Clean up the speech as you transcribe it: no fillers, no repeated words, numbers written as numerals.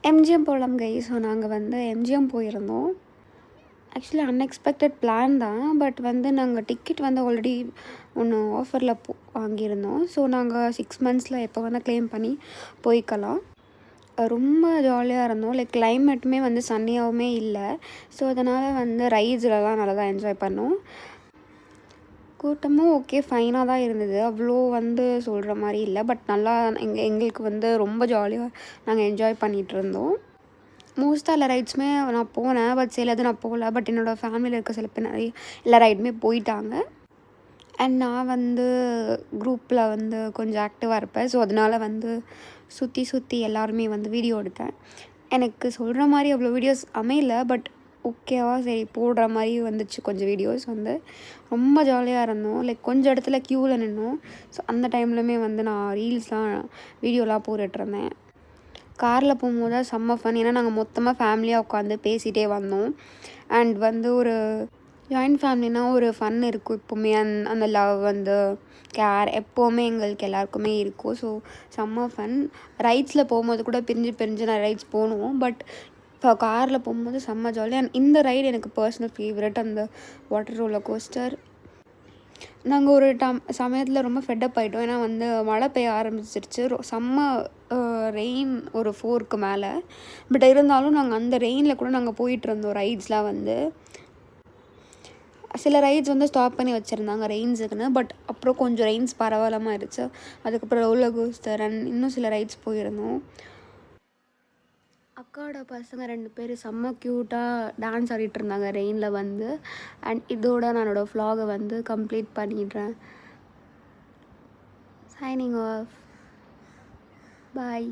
MGM போகலாம் guys. So நாங்கள் வந்து எம்ஜிஎம் போயிருந்தோம். ஆக்சுவலி அன்எக்ஸ்பெக்டட் பிளான் தான். பட் வந்து நாங்கள் டிக்கெட் வந்து ஆல்ரெடி ஒன்று ஆஃபரில் வாங்கியிருந்தோம். ஸோ நாங்கள் 6 மந்த்ஸில் எப்போ வேணால் க்ளைம் பண்ணி போய்க்கலாம். ரொம்ப ஜாலியாக இருந்தோம். லைக் கிளைமேட்டுமே வந்து சன்னியாகவுமே இல்லை. ஸோ அதனால் வந்து ரைட்ஸ்லலாம் நல்லா தான் என்ஜாய் பண்ணோம். கூட்டமும் ஓகே ஃபைனாக தான் இருந்தது. அவ்வளோ வந்து சொல்கிற மாதிரி இல்லை. பட் நல்லா எங்களுக்கு வந்து ரொம்ப ஜாலியாக நாங்கள் என்ஜாய் பண்ணிகிட்டு இருந்தோம். மோஸ்ட்டாக எல்லா ரைட்ஸுமே நான் போனேன். பட் சிலது நான் போகல. பட் என்னோடய ஃபேமிலியில் இருக்க சில பேர் நிறைய எல்லா ரைடுமே போயிட்டாங்க. அண்ட் நான் வந்து குரூப்பில் வந்து கொஞ்சம் ஆக்டிவாக இருப்பேன். ஸோ அதனால் வந்து சுற்றி எல்லாருமே வந்து வீடியோ எடுத்தேன். எனக்கு சொல்கிற மாதிரி அவ்வளோ வீடியோஸ் அமையல. பட் ஓகேவா சரி போடுற மாதிரி வந்துச்சு கொஞ்சம் வீடியோஸ் வந்து. ரொம்ப ஜாலியாக இருந்தோம். லைக் கொஞ்சம் இடத்துல க்யூவில் நின்னோம். ஸோ அந்த டைம்லையுமே வந்து நான் ரீல்ஸ்லாம் வீடியோலாம் போட்டுட்ருந்தேன். காரில் போகும்போது தான் செம்ம ஃபன். ஏன்னா நாங்கள் மொத்தமாக ஃபேமிலியாக உட்காந்து பேசிகிட்டே வந்தோம். அண்ட் வந்து ஒரு ஜாயின்ட் ஃபேமிலினா ஒரு ஃபன் இருக்கும் எப்போவுமே. அந்த லவ் வந்து கேர் எப்போவுமே எங்களுக்கு எல்லாருக்குமே இருக்கும். ஸோ செம்ம ஃபன். ரைட்ஸில் போகும்போது கூட பிரிஞ்சு நான் ரைட்ஸ் போகணும். பட் இப்போ காரில் போகும்போது செம்ம ஜாலி. அண்ட் இந்த ரைடு எனக்கு பர்சனல் ஃபேவரட், அந்த வாட்டர் ரோலர் கோஸ்டர். நாங்கள் ஒரு சமயத்தில் ரொம்ப ஃபெட்டப் ஆகிட்டோம். ஏன்னா வந்து மழை பெய்ய ஆரம்பிச்சிருச்சு. செம்ம ரெயின் ஒரு 4க்கு மேலே. பட் இருந்தாலும் நாங்கள் அந்த ரெயினில் கூட நாங்கள் போயிட்டுருந்தோம் ரைட்ஸ்லாம் வந்து. சில ரைட்ஸ் வந்து ஸ்டாப் பண்ணி வச்சுருந்தாங்க ரெயின்ஸுக்குன்னு. பட் அப்புறம் கொஞ்சம் ரெயின்ஸ் பரவாயில்லாமல் ஆயிடுச்சு. அதுக்கப்புறம் ரோலர் கோஸ்டர் அண்ட் இன்னும் சில ரைட்ஸ் போயிருந்தோம். அக்காவோட பசங்க 2 பேர் செம்ம க்யூட்டாக டான்ஸ் ஆடிட்டு இருந்தாங்க ரெயினில் வந்து. அண்ட் இதோட நான் என்னோடய vlog வந்து கம்ப்ளீட் பண்ணிடுறேன். Signing off. பாய்.